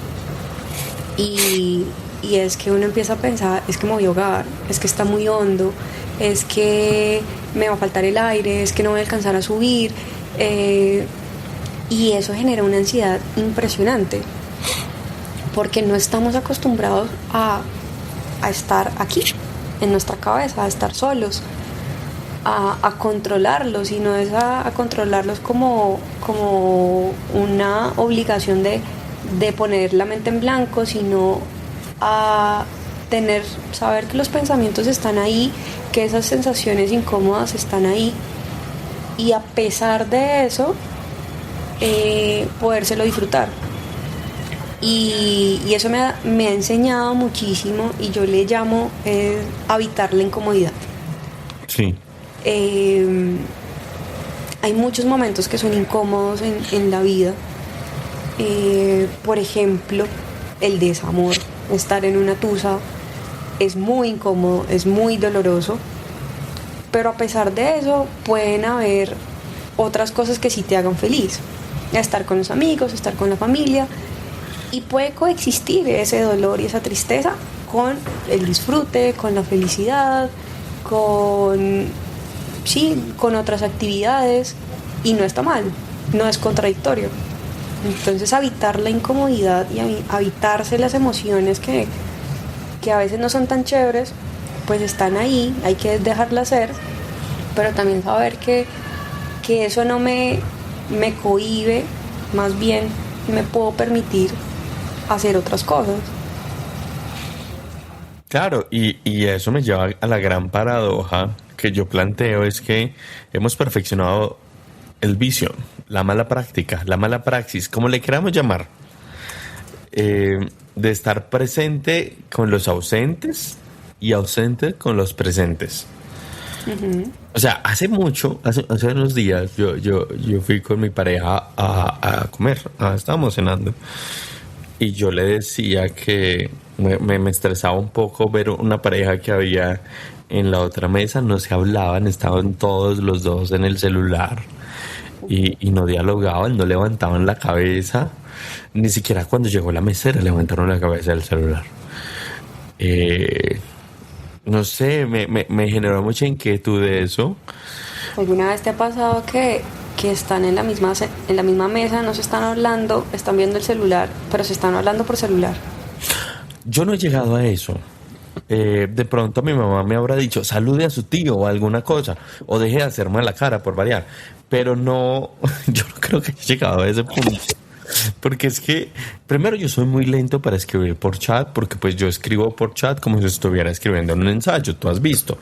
Y es que uno empieza a pensar, es que me voy a ahogar, es que está muy hondo, es que me va a faltar el aire, es que no voy a alcanzar a subir, y eso genera una ansiedad impresionante porque no estamos acostumbrados a estar aquí en nuestra cabeza, a estar solos, a controlarlos, y no es a controlarlos como una obligación de poner la mente en blanco, sino a saber que los pensamientos están ahí, que esas sensaciones incómodas están ahí, y a pesar de eso podérselo disfrutar. Y eso me ha enseñado muchísimo, y yo le llamo habitar la incomodidad. Sí. Hay muchos momentos que son incómodos en la vida. Por ejemplo, el desamor. Estar en una tusa es muy incómodo, es muy doloroso, pero a pesar de eso pueden haber otras cosas que sí te hagan feliz. Estar con los amigos, estar con la familia, y puede coexistir ese dolor y esa tristeza con el disfrute, con la felicidad, con otras actividades, y no está mal, no es contradictorio. Entonces habitar la incomodidad y habitarse las emociones que a veces no son tan chéveres, pues están ahí, hay que dejarlas ser, pero también saber que eso no me cohíbe, más bien me puedo permitir hacer otras cosas. Claro, y eso me lleva a la gran paradoja que yo planteo, es que hemos perfeccionado el vicio, la mala práctica, la mala praxis, como le queramos llamar, de estar presente con los ausentes y ausente con los presentes. Uh-huh. O sea, hace unos días yo fui con mi pareja a comer, estábamos cenando, y yo le decía que me estresaba un poco ver una pareja que había en la otra mesa, no se hablaban, estaban todos los dos en el celular y no dialogaban, no levantaban la cabeza, ni siquiera cuando llegó la mesera levantaron la cabeza del celular. No sé, me generó mucha inquietud de eso. ¿Alguna vez te ha pasado que están en la misma mesa, no se están hablando, están viendo el celular, pero se están hablando por celular? Yo no he llegado a eso. De pronto mi mamá me habrá dicho salude a su tío o alguna cosa, o deje de hacerme la cara por variar, pero no, yo no creo que haya llegado a ese punto. Porque es que, primero, yo soy muy lento para escribir por chat, porque pues yo escribo por chat como si estuviera escribiendo en un ensayo, tú has visto.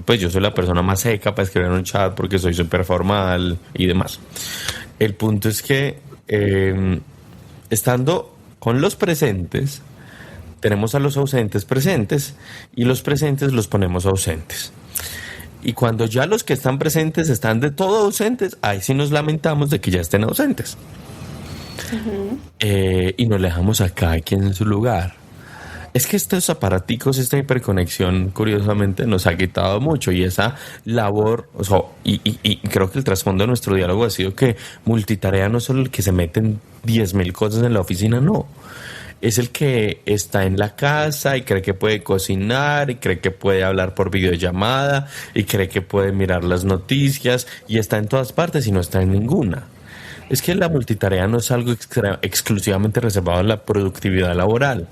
Pues yo soy la persona más seca para escribir en un chat porque soy súper formal y demás. El punto es que, estando con los presentes, tenemos a los ausentes presentes y los presentes los ponemos ausentes. Y cuando ya los que están presentes están de todo ausentes, ahí sí nos lamentamos de que ya estén ausentes. Uh-huh. Y nos dejamos a cada quien en su lugar. Es que estos aparaticos, esta hiperconexión, curiosamente nos ha quitado mucho, y esa labor, o sea, y creo que el trasfondo de nuestro diálogo ha sido que multitarea no es solo el que se meten 10,000 cosas en la oficina, no. Es el que está en la casa y cree que puede cocinar y cree que puede hablar por videollamada y cree que puede mirar las noticias y está en todas partes y no está en ninguna. Es que la multitarea no es algo exclusivamente reservado a la productividad laboral.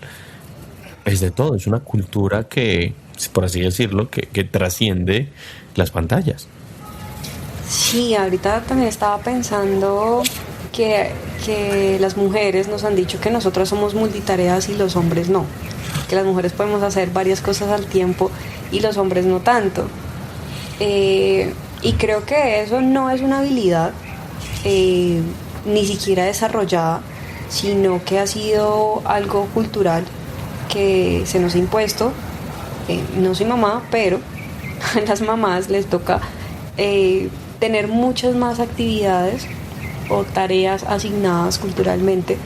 Es de todo, es una cultura que, por así decirlo, que trasciende las pantallas. Sí, ahorita también estaba pensando que las mujeres nos han dicho que nosotros somos multitareas y los hombres no, que las mujeres podemos hacer varias cosas al tiempo y los hombres no tanto, y creo que eso no es una habilidad ni siquiera desarrollada, sino que ha sido algo cultural que se nos ha impuesto. No soy mamá, pero a las mamás les toca tener muchas más actividades o tareas asignadas culturalmente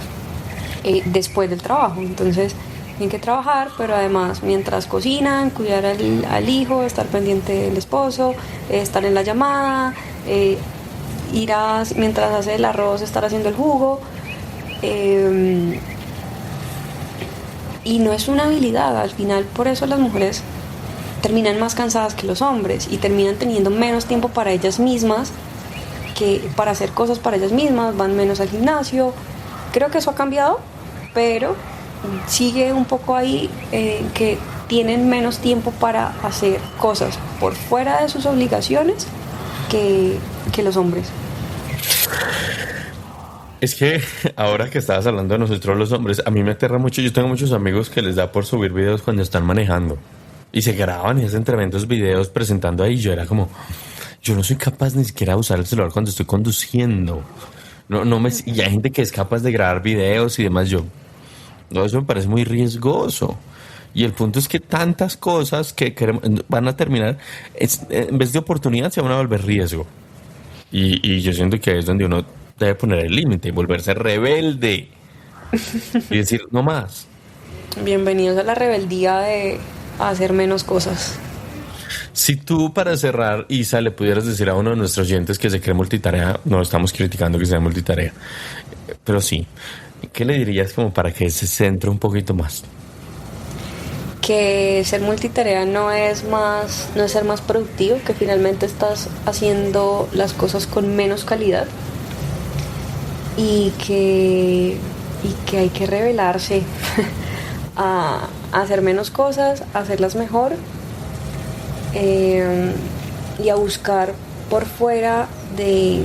después del trabajo. Entonces tienen que trabajar, pero además mientras cocinan, cuidar al hijo, estar pendiente del esposo, estar en la llamada, mientras hace el arroz, estar haciendo el jugo, y no es una habilidad. Al final, por eso las mujeres terminan más cansadas que los hombres y terminan teniendo menos tiempo para ellas mismas, que para hacer cosas para ellas mismas, van menos al gimnasio. Creo que eso ha cambiado, pero sigue un poco ahí, que tienen menos tiempo para hacer cosas por fuera de sus obligaciones que los hombres. Es que ahora que estabas hablando de nosotros los hombres, a mí me aterra mucho. Yo tengo muchos amigos que les da por subir videos cuando están manejando y se graban y hacen tremendos videos presentando ahí. Yo era como, yo no soy capaz ni siquiera de usar el celular cuando estoy conduciendo. Y hay gente que es capaz de grabar videos y demás. No, eso me parece muy riesgoso. Y el punto es que tantas cosas que queremos, van a terminar, en vez de oportunidad, se van a volver riesgo. Y yo siento que ahí es donde uno debe poner el límite y volverse rebelde. Y decir, no más. Bienvenidos a la rebeldía de hacer menos cosas. Si tú, para cerrar, Isa, le pudieras decir a uno de nuestros oyentes que se cree multitarea, no estamos criticando que sea multitarea, pero sí, ¿qué le dirías como para que se centre un poquito más? Que ser multitarea no es ser más productivo, que finalmente estás haciendo las cosas con menos calidad y que hay que rebelarse a hacer menos cosas, a hacerlas mejor, y a buscar por fuera de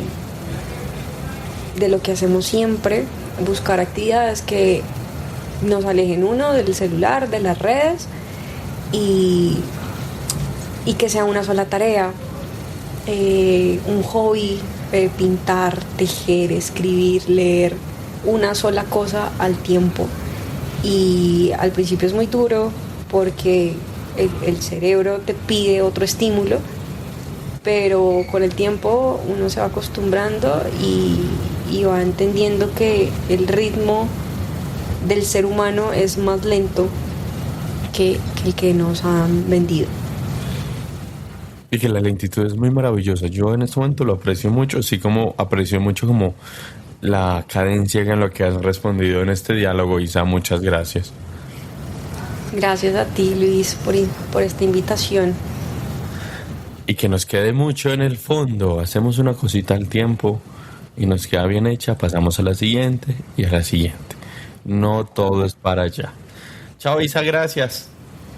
lo que hacemos siempre, buscar actividades que nos alejen uno del celular, de las redes, y que sea una sola tarea, un hobby, pintar, tejer, escribir, leer, una sola cosa al tiempo. Y al principio es muy duro porque el cerebro te pide otro estímulo, pero con el tiempo uno se va acostumbrando y va entendiendo que el ritmo del ser humano es más lento que el que nos han vendido. Y que la lentitud es muy maravillosa. Yo en este momento lo aprecio mucho, así como aprecio mucho como la cadencia en lo que has respondido en este diálogo, Isa. Muchas gracias. Gracias a ti, Luis, por esta invitación. Y que nos quede mucho en el fondo. Hacemos una cosita al tiempo y nos queda bien hecha, pasamos a la siguiente y a la siguiente. No todo es para allá. Chao, Isa, gracias.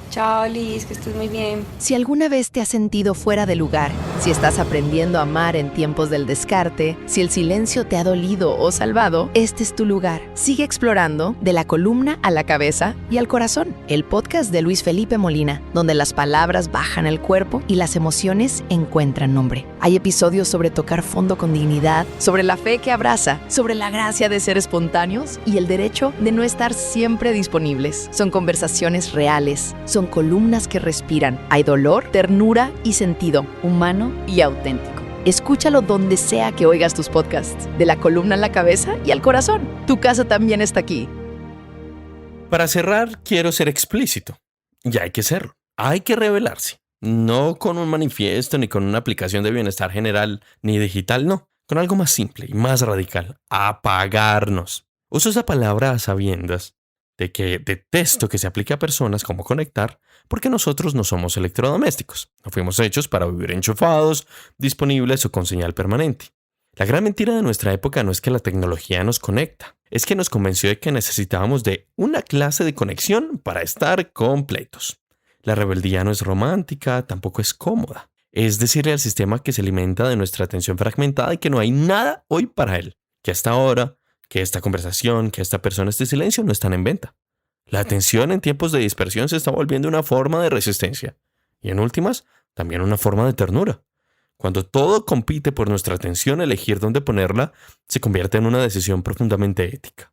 Chao, Liz, que estés muy bien. Si alguna vez te has sentido fuera de lugar, si estás aprendiendo a amar en tiempos del descarte, si el silencio te ha dolido o salvado, este es tu lugar. Sigue explorando de la columna a la cabeza y al corazón. El podcast de Luis Felipe Molina, donde las palabras bajan al cuerpo y las emociones encuentran nombre. Hay episodios sobre tocar fondo con dignidad, sobre la fe que abraza, sobre la gracia de ser espontáneos y el derecho de no estar siempre disponibles. Son conversaciones reales. Son columnas que respiran. Hay dolor, ternura y sentido, humano y auténtico. Escúchalo donde sea que oigas tus podcasts, de la columna a la cabeza y al corazón. Tu casa también está aquí. Para cerrar, quiero ser explícito. Y hay que serlo. Hay que rebelarse. No con un manifiesto, ni con una aplicación de bienestar general, ni digital, no. Con algo más simple y más radical. Apagarnos. Uso esa palabra a sabiendas de que detesto que se aplique a personas como conectar, porque nosotros no somos electrodomésticos. No fuimos hechos para vivir enchufados, disponibles o con señal permanente. La gran mentira de nuestra época no es que la tecnología nos conecta, es que nos convenció de que necesitábamos de una clase de conexión para estar completos. La rebeldía no es romántica, tampoco es cómoda. Es decirle al sistema que se alimenta de nuestra atención fragmentada y que no hay nada hoy para él, que hasta ahora, que esta conversación, que esta persona, este silencio no están en venta. La atención en tiempos de dispersión se está volviendo una forma de resistencia. Y en últimas, también una forma de ternura. Cuando todo compite por nuestra atención, elegir dónde ponerla se convierte en una decisión profundamente ética.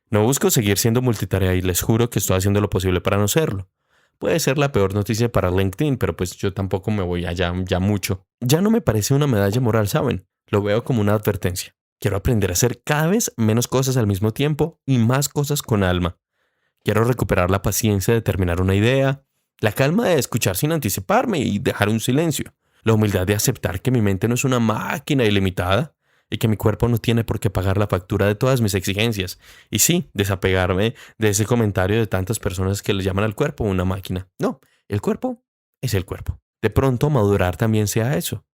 No busco seguir siendo multitarea y les juro que estoy haciendo lo posible para no serlo. Puede ser la peor noticia para LinkedIn, pero pues yo tampoco me voy allá ya mucho. Ya no me parece una medalla moral, ¿saben? Lo veo como una advertencia. Quiero aprender a hacer cada vez menos cosas al mismo tiempo y más cosas con alma. Quiero recuperar la paciencia de terminar una idea, la calma de escuchar sin anticiparme y dejar un silencio, la humildad de aceptar que mi mente no es una máquina ilimitada y que mi cuerpo no tiene por qué pagar la factura de todas mis exigencias. Y sí, desapegarme de ese comentario de tantas personas que le llaman al cuerpo una máquina. No, el cuerpo es el cuerpo. De pronto madurar también sea eso.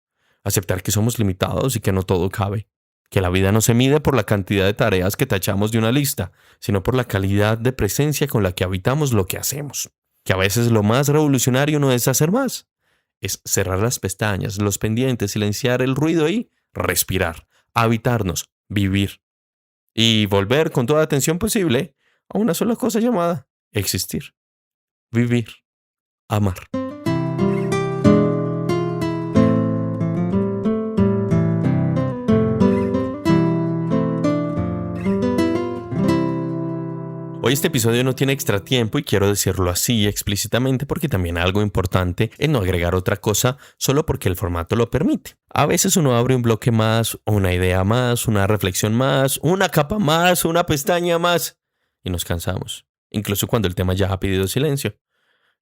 Aceptar que somos limitados y que no todo cabe. Que la vida no se mide por la cantidad de tareas que tachamos de una lista, sino por la calidad de presencia con la que habitamos lo que hacemos. Que a veces lo más revolucionario no es hacer más, es cerrar las pestañas, los pendientes, silenciar el ruido y respirar, habitarnos, vivir. Y volver con toda atención posible a una sola cosa llamada existir, vivir, amar. Hoy este episodio no tiene extra tiempo y quiero decirlo así explícitamente porque también algo importante es no agregar otra cosa solo porque el formato lo permite. A veces uno abre un bloque más, una idea más, una reflexión más, una capa más, una pestaña más y nos cansamos, incluso cuando el tema ya ha pedido silencio.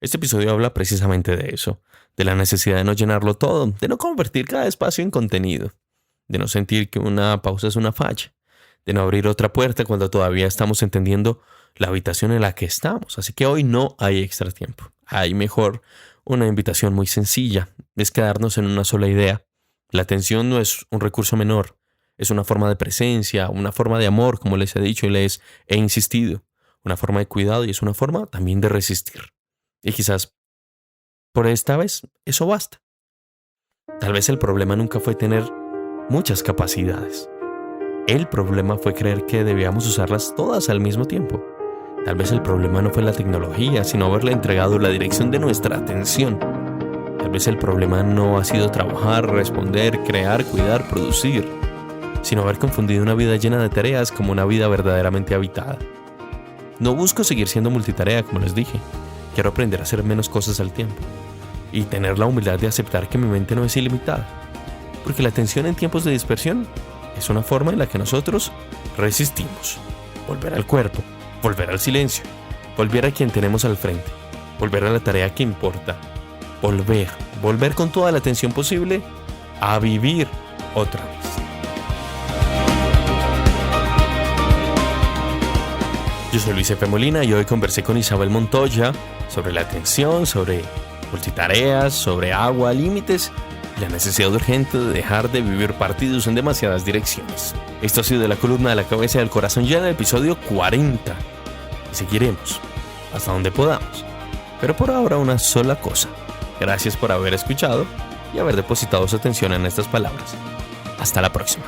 Este episodio habla precisamente de eso, de la necesidad de no llenarlo todo, de no convertir cada espacio en contenido, de no sentir que una pausa es una falla, de no abrir otra puerta cuando todavía estamos entendiendo la habitación en la que estamos. Así que hoy no hay extra tiempo. Hay mejor una invitación muy sencilla, es quedarnos en una sola idea. La atención no es un recurso menor, es una forma de presencia, una forma de amor, como les he dicho y les he insistido, una forma de cuidado y es una forma también de resistir. Y quizás por esta vez eso basta. Tal vez el problema nunca fue tener muchas capacidades. El problema fue creer que debíamos usarlas todas al mismo tiempo. Tal vez el problema no fue la tecnología, sino haberle entregado la dirección de nuestra atención. Tal vez el problema no ha sido trabajar, responder, crear, cuidar, producir, sino haber confundido una vida llena de tareas como una vida verdaderamente habitada. No busco seguir siendo multitarea, como les dije. Quiero aprender a hacer menos cosas al tiempo y tener la humildad de aceptar que mi mente no es ilimitada. Porque la atención en tiempos de dispersión es una forma en la que nosotros resistimos. Volver al cuerpo, volver al silencio, volver a quien tenemos al frente, volver a la tarea que importa, volver con toda la atención posible a vivir otra vez. Yo soy Luis F. Molina y hoy conversé con Isabel Montoya sobre la atención, sobre multitareas, sobre agua, límites y la necesidad urgente de dejar de vivir partidos en demasiadas direcciones. Esto ha sido de la columna de la cabeza y del corazón ya en el episodio 40. Y seguiremos hasta donde podamos. Pero por ahora una sola cosa. Gracias por haber escuchado y haber depositado su atención en estas palabras. Hasta la próxima.